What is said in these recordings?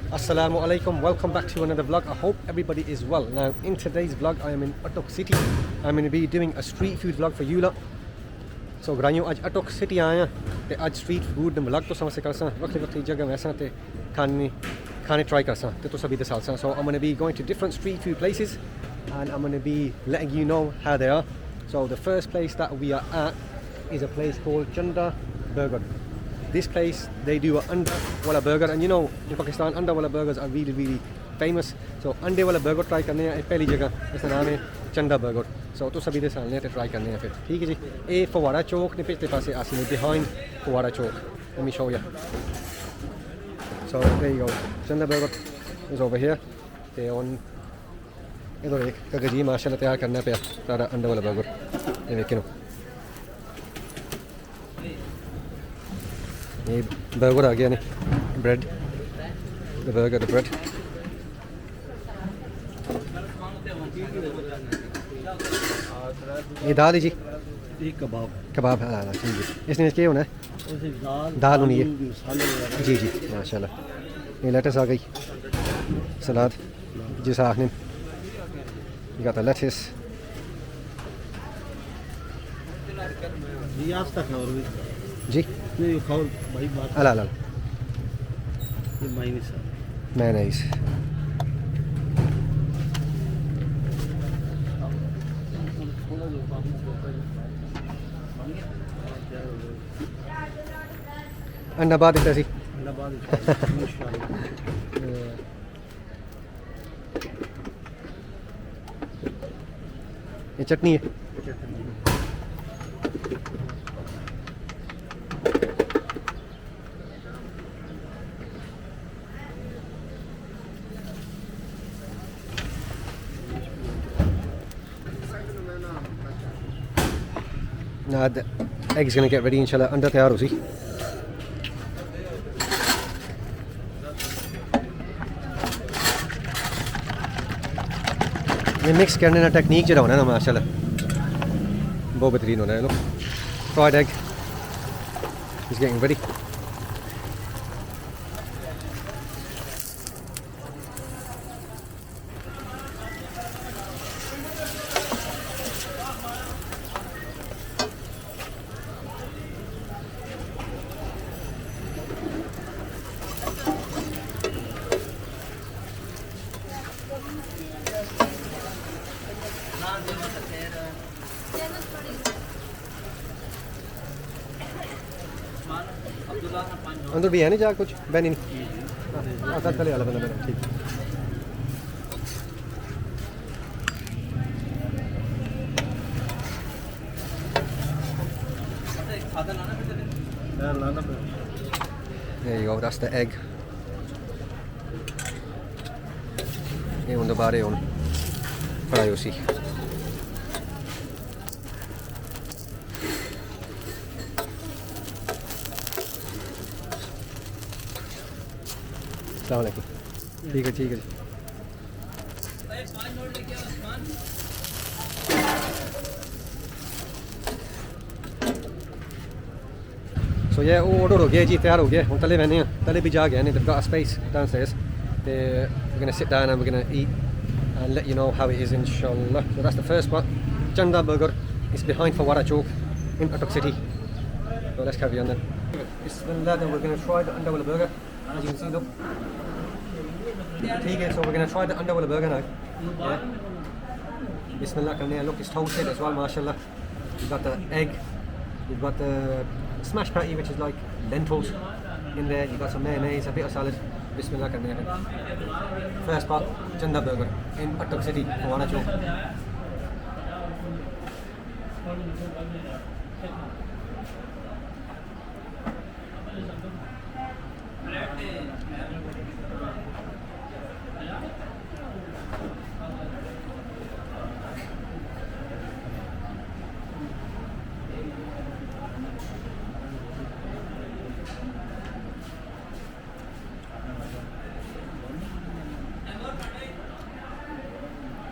Assalamu alaikum, welcome back to another vlog. I hope everybody is well. Now in today's vlog I am in Attock city. I'm going to be doing a street food vlog for you lot. So ग्राइयों आज Attock city आए हैं ते आज street food दे vlog तो समझ कर सा वक्री जगह वैसा ते खाने try कर सा ते तो सभी दे साल सा. So I'm going to be going to different street food places and I'm going to be letting you know how they are. So the first place that we are at is a place called Chanda Burger. This place, they do an Anda Wala burger, and you know in Pakistan Anda Wala burgers are really famous. So Ande Wala burger try करने हैं पहली जगह इसका नाम है Chanda Burger. So तो सभी दे सामने ते try करने हैं फिर ठीक है जी. ये Fawara Chowk ने पिछले पासे आसी में behind Fawara Chowk. Let me show you. So there you go. Chanda Burger is over here. They on इधर एक कागजी माशाल्लाह तैयार करना पे सारा Anda Wala burger. ये देखिए ये burger आ गया नहीं bread, the burger, the bread. ये दाल है जी, ये कबाब हाँ ठीक है. इसने क्या होना है? दाल होनी है जी जी माशाल्लाह. ये लेटस आ गई, सलाद जिस आखने you got the lettuce. ये आज तक और भी जी नहीं खाओ भाई बात अला अला ये माइनस mayonnaise. अंडा बाद इतना सी ये चटनी है. Now the egg's going to get ready inshallah. Anda तैयार हो सी. ये मिक्स करने का टेक्निक जो होना है ना माशाल्लाह बहुत बेहतरीन होना है. लो fried egg is getting ready. अंदर भी है नहीं जा कुछ बैनी नहीं आता तले वाला बंदा मेरा ठीक. There you go, that's the egg. ये उन दोबारे उन फ्राई उसी. ठीक है ठीक है. So yeah, order हो गया जी, तैयार हो गया. हम तले बहने हैं, तले भी जा गए हैं. They've got a space downstairs. We're going to sit down and we're going to eat and let you know how it is inshallah. So that's the first spot, Chanda Burger. It's behind Fawara Chowk in Attock city. So let's carry on then. Bismillah, then we're going to try the Anda Wala burger. As you can see, look. Okay, so we're going to try the Anda Wala burger now. Yeah. Bismillah, look, it's toasted as well, mashallah. You've got the egg, you've got the smash patty, which is like lentils in there. You've got some mayonnaise, a bit of salad. Bismillah, first spot, Chanda Burger in Attock city, Fawara Chowk.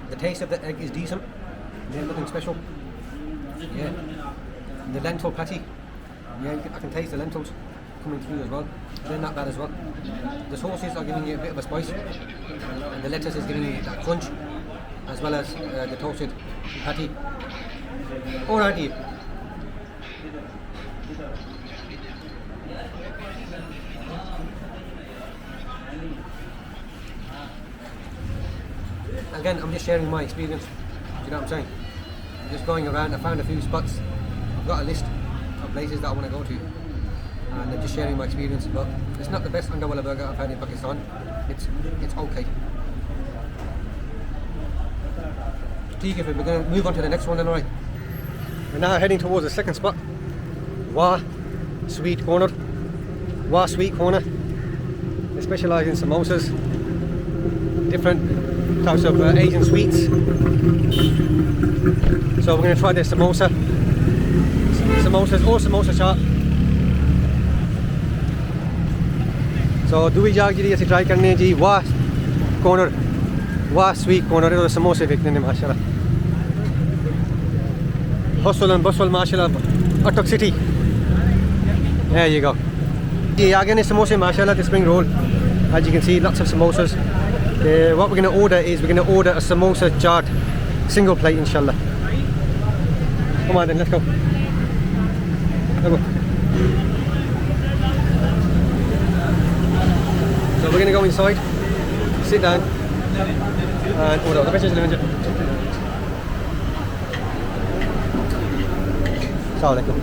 The taste of the egg is decent. There's nothing special. Yeah. The lentil patty. Yeah, I can taste the lentils. coming through as well. They're not bad as well. The sauces are giving you a bit of a spice, and the lettuce is giving you that crunch, as well as the toasted patty. Alrighty. Again, I'm just sharing my experience. Do you know what I'm saying? I'm just going around. I found a few spots. I've got a list of places that I want to go to, and I'm just sharing my experience. But it's not the best underwala burger I've had in Pakistan. It's okay. We're going to move on to the next one then, alright. We're now heading towards the second spot. Wah Sweet Corner. Wah Sweet Corner. They specialise in samosas, different types of Asian sweets. So we're going to try their samosas or Samosa Chaat. So दूसरी जगह जी ऐसे try करने हैं जी वाह corner वाह sweet corner और समोसे देखने हैं माशाल्लाह hustle and bustle mashallah Attock city. There you go. Yeah, again it's samosa mashallah, the spring roll. As you can see, lots of samosas. What we're going to order is we're going to order a Samosa Chaat single plate inshallah. Come on then, let's go. Let's go. So we're going to go inside, sit down and order. Assalamualaikum.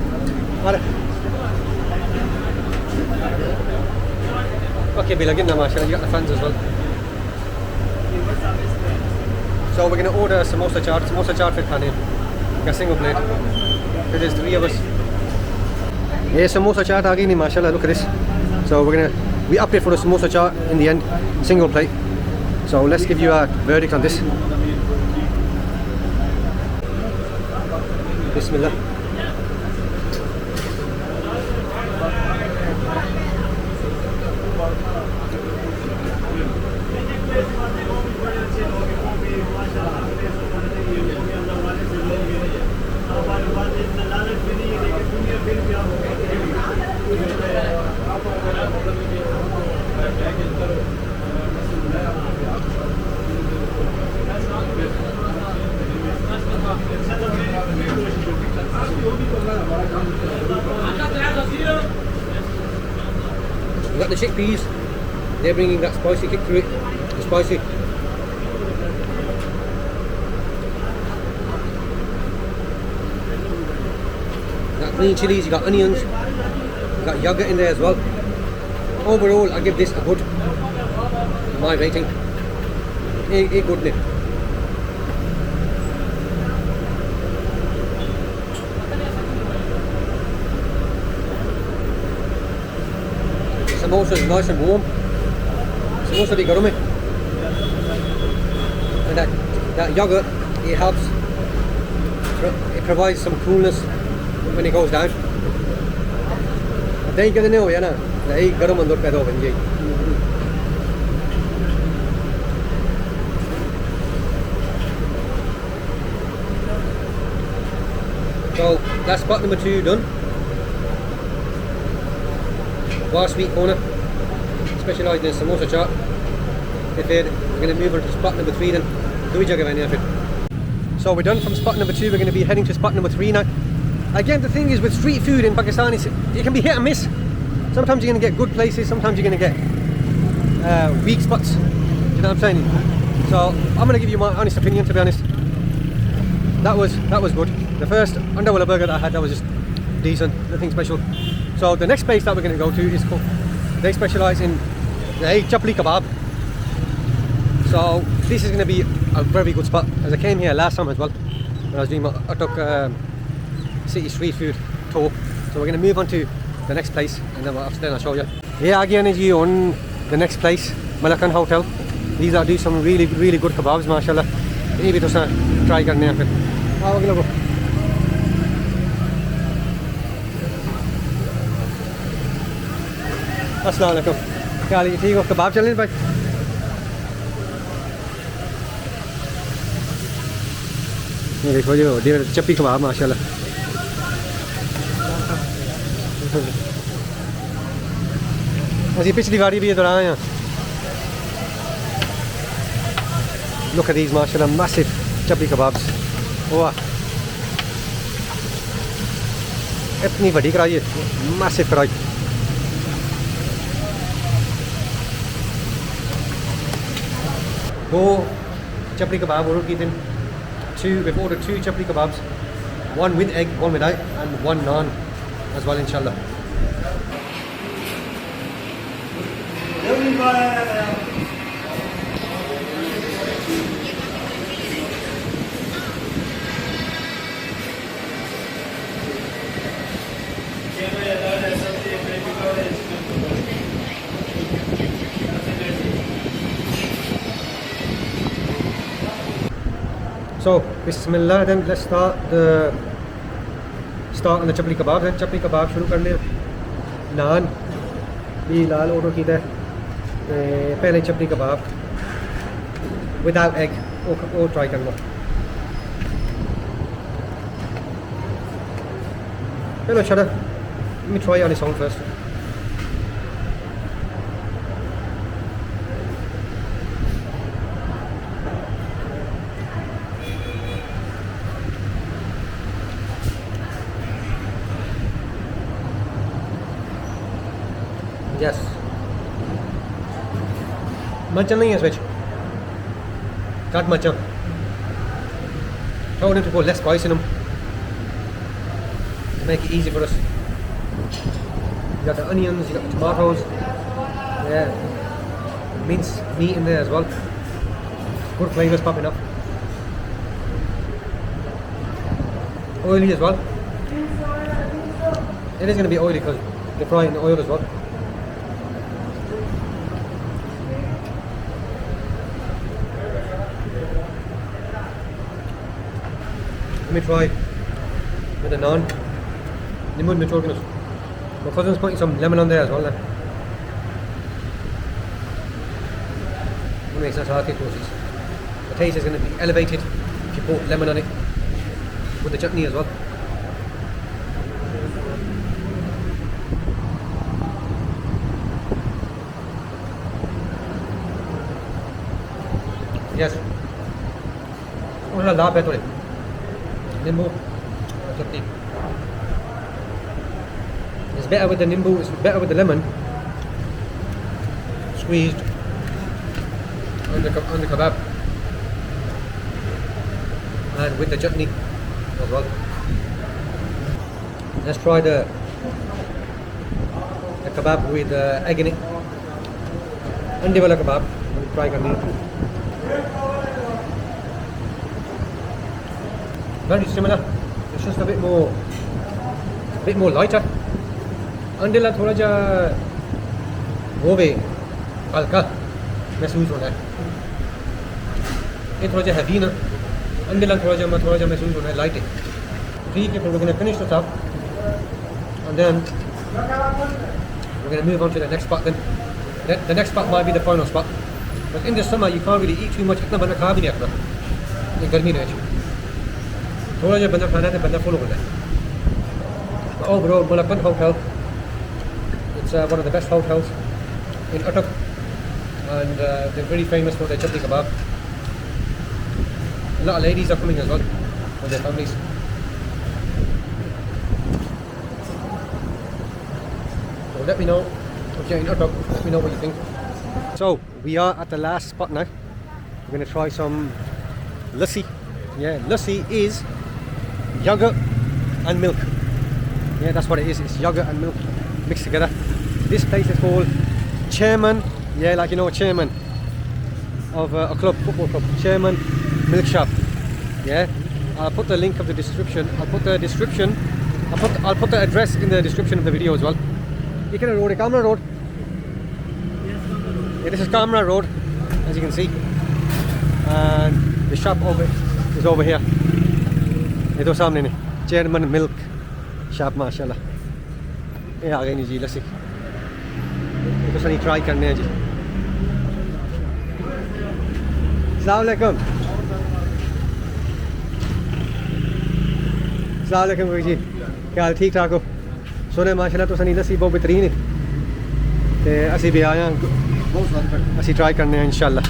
Okay, Bill, again, mashallah, you got the fans as well. So we're going to order a Samosa Chaat fit khane. A single plate. So there's 3 of us. Yeah, Samosa Chaat aa gayi nahi, mashallah, look at this. So we opted for the Samosa Chaat in the end, single plate. So let's give you a verdict on this. Bismillah. We got the chickpeas, they're bringing that spicy kick to it, the spicy. Got green chilies, you got onions, you got yogurt in there as well. Overall, I give this a good, my rating, a good nip. Samosa is nice and warm. Samosa bhi garam hai. And that yogurt, it helps. It provides some coolness when it goes down. Dahi kadne ho ya na, dahi garam andar paida ho gayi. So that's spot number 2 done. Wah Sweet Corner, specialised in Samosa Chaat. We're going to move on to spot number 3 then. So we're done from spot number 2, we're going to be heading to spot number 3 now. Again, the thing is with street food in Pakistan, it can be hit and miss. Sometimes you're going to get good places, sometimes you're going to get weak spots. Do you know what I'm saying? So I'm going to give you my honest opinion, to be honest. That was good. The first underwala burger that I had, that was just decent, nothing special. So the next place that we're going to go to is called, they specialise in the Chapli Kebab. So this is going to be a very good spot, as I came here last time as well when I was doing my Attock city street food tour. So we're going to move on to the next place, and then after that I'll show you. Yeah, again is you on the next place, Malakand Hotel. These are do some really good kebabs, mashallah. Maybe just try karne hain fir. We're going to go. Assalamualaikum. क्या हाल है? ठीक हो? कबाब चल रहे हैं भाई? ये देखो जो चपली कबाब माशाल्लाह। ਅਸੀਂ ਪਿਛਲੀ ਵਾਰੀ ਵੀ ਇਧਰ ਆਏ ਹਾਂ look at these mashallah massive chapli kebabs वाह इतनी बड़ी कढ़ाई है massive कढ़ाई वो chapli kebab order किए थे we've ordered 2 chapli kebabs, 1 with egg, 1 without, and 1 naan as well, inshallah. So, bismillah, then let's start on the chapli kebab. Then chapli kebab शुरू करने नान भी लाल ऑर्डर की था पहले chapli kebab without egg और try करना चलो चलो let me try it on its own first. Yes. Mutton नहीं है इस cut mutton. Told him to put less spice in them to make it easy for us. You got the onions, you got the tomatoes, yeah, minced meat in there as well. Good flavours popping up. Oily as well. It is going to be oily because they fry in the oil as well. Let me try with the naan. My cousin's putting some lemon on there as well. It makes us hard to The taste is going to be elevated if you put lemon on it with the chutney as well. Yes. Oh, la better. Nimbu chutney. It's better with the nimbu, it's better with the lemon squeezed on the kebab and with the chutney as well. Let's try the kebab with egg in it. Andi wala kebab. Try karni. Very similar. It's just a bit more lighter. अंडे ला थोड़ा जा वो भी हल्का महसूस होना है ये थोड़ा जा हैवी ना अंडे ला थोड़ा जा महसूस होना है लाइट है ठीक है we're going to finish this up and then we're going to move on to the next spot then the next spot might be the final spot but in the summer you can't really eat too much इतना बंदा खा भी नहीं सकता ये गर्मी में थोड़ा जा बंदा खाना है तो बंदा फुल होता है overall Malakand Hotel. It's one of the best hotels in Attock and they're very famous for their Chapli Kebab. A lot of ladies are coming as well with their families. So let me know if you're in Attock, let me know what you think. So we are at the last spot now. We're going to try some lassi. Yeah, lassi is yogurt and milk. Yeah, that's what it is. It's yogurt and milk mixed together. This place is called Chairman. Yeah, like you know, a chairman of a club, football club. Chairman Milk Shop. Yeah, I'll put the link of the description. I'll put the address in the description of the video as well. You can road, Kamra Road. Yeah, this is Kamra Road, as you can see. And the shop is over here. ये तो सामने नहीं Chairman Milk Shop माशाल्लाह ये आ गई नहीं जी लस्सी तो Sunny try करने हैं जी अस्सलाम वालेकुम अस्सलाम वालेकुम जी क्या हाल ठीक ठाक हो सुने माशाल्लाह तो सनी लस्सी बहुत बेहतरीन है ਤੇ ਅਸੀਂ ਵੀ ਆਏ ਹਾਂ बहुत स्वाद ਅਸੀਂ ਟਰਾਈ ਕਰਨੇ ਆ ਇਨਸ਼ਾਅੱਲਾ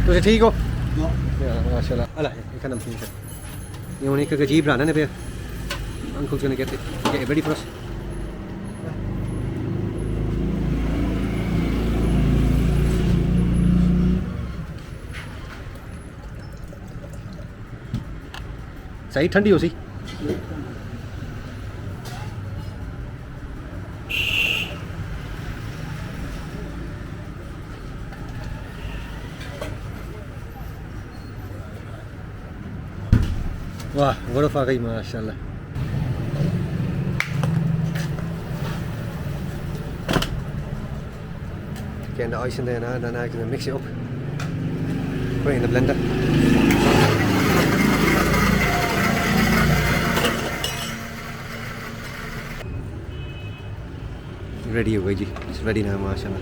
ਤੁਸੀਂ ਠੀਕ ਹੋ है ਮਾਸ਼ਾਅੱਲਾ ਅਲਾ ਇਹ ਨਮਕੀਨ ਹੈ ਇਹ ਹੁਣ ਇੱਕ ਅਜੀਬ ਬਣਾਣਾ ਨੇ ਪਿਆ Uncle's gonna get it ready for us. सही ठंडी हो सी वाह बर्फ आ गई माशाल्लाह getting the ice in there now and then I'm going to mix it up put it in the blender ready away ji it's ready now mashallah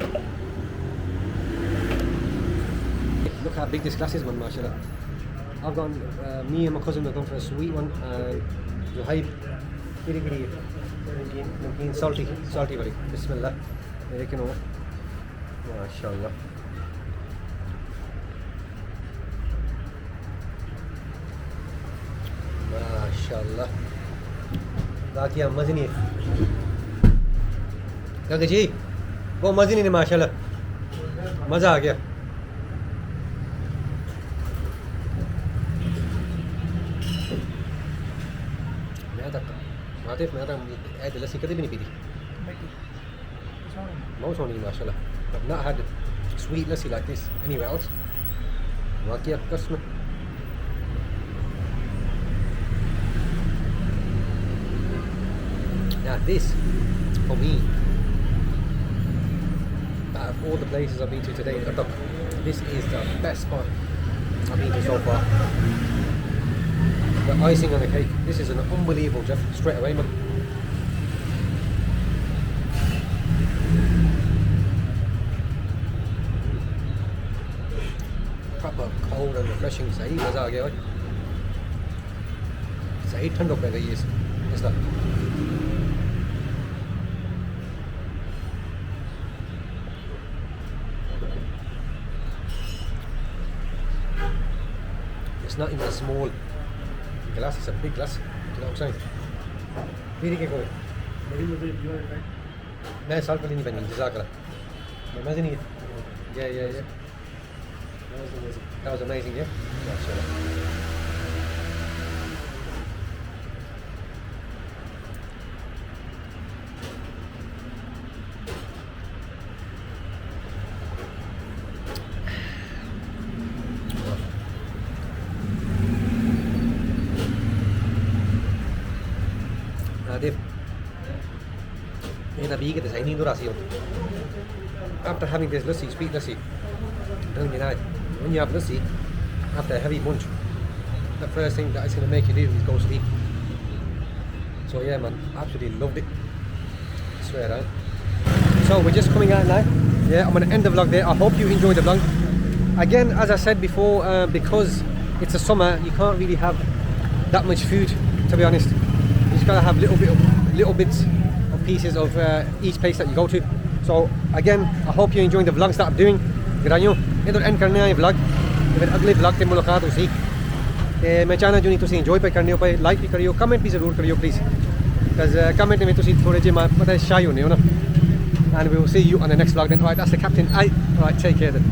look how big this glass is man mashallah I've gone me and my cousin have gone for a sweet one जो high गिरी गिरी नमकीन salty वाली बिस्मिल्लाह लेकिन वो माशाल्लाह माशाल्लाह बाकी हम मज़े नहीं है क्या जी वो मज़े नहीं है माशाल्लाह मज़ा आ गया मैं तो ऐड लस्सी कभी भी नहीं पीती बहुत सोनी माशाल्लाह I've not had sweet lassi like this anywhere else वाकई कसम now this for me out of all the places I've been to today in Attock this is the best spot I've been to so far the icing on the cake this is an unbelievable Jeff straight away man proper cold and refreshing सही मज़ा आ गया भाई सही ठंड हो गई है इसका it's not even a small glass it's a big glass you know what I'm saying मेरी क्या कोई मैं साल पहले नहीं बनी जज़ाकल्लाह मैं मज़े नहीं है yeah That was amazing, yeah? Mashallah. Adif, it's a big design in Durasi. After having this lassi, sweet lassi, don't you know? When you have lassi after a heavy munch the first thing that it's going to make you do is go sleep so yeah man absolutely loved it I swear down so we're just coming out now yeah I'm going to end the vlog there I hope you enjoyed the vlog again as I said before because it's a summer you can't really have that much food to be honest you just got to have little bits of pieces of each place that you go to so again I hope you're enjoying the vlogs that I'm doing ਗਰਾਈਓ ਇਧਰ and ਕਰਨੇ ਆਏ vlog ਤੇ ਫਿਰ ਅਗਲੇ vlog ਤੇ ਮੁਲਾਕਾਤ ਹੋਸੀ ਤੇ ਮੈਂ ਚਾਹਨਾ ਜੋ ਨਹੀਂ ਤੁਸੀਂ ਇੰਜੋਏ ਪੇ ਕਰਨੇ ਹੋ ਪਏ ਲਾਈਕ ਵੀ ਕਰਿਓ ਕਮੈਂਟ ਵੀ ਜ਼ਰੂਰ ਕਰਿਓ ਪਲੀਜ਼ ਬਿਕਾਜ਼ ਕਮੈਂਟ ਵਿੱਚ ਤੁਸੀਂ ਥੋੜੇ ਜਿਹੇ ਪਤਾ ਸ਼ਾਈ ਹੁੰਦੇ ਹੋ ਨਾ and we will see you on the next vlog then alright that's the captain out alright take care then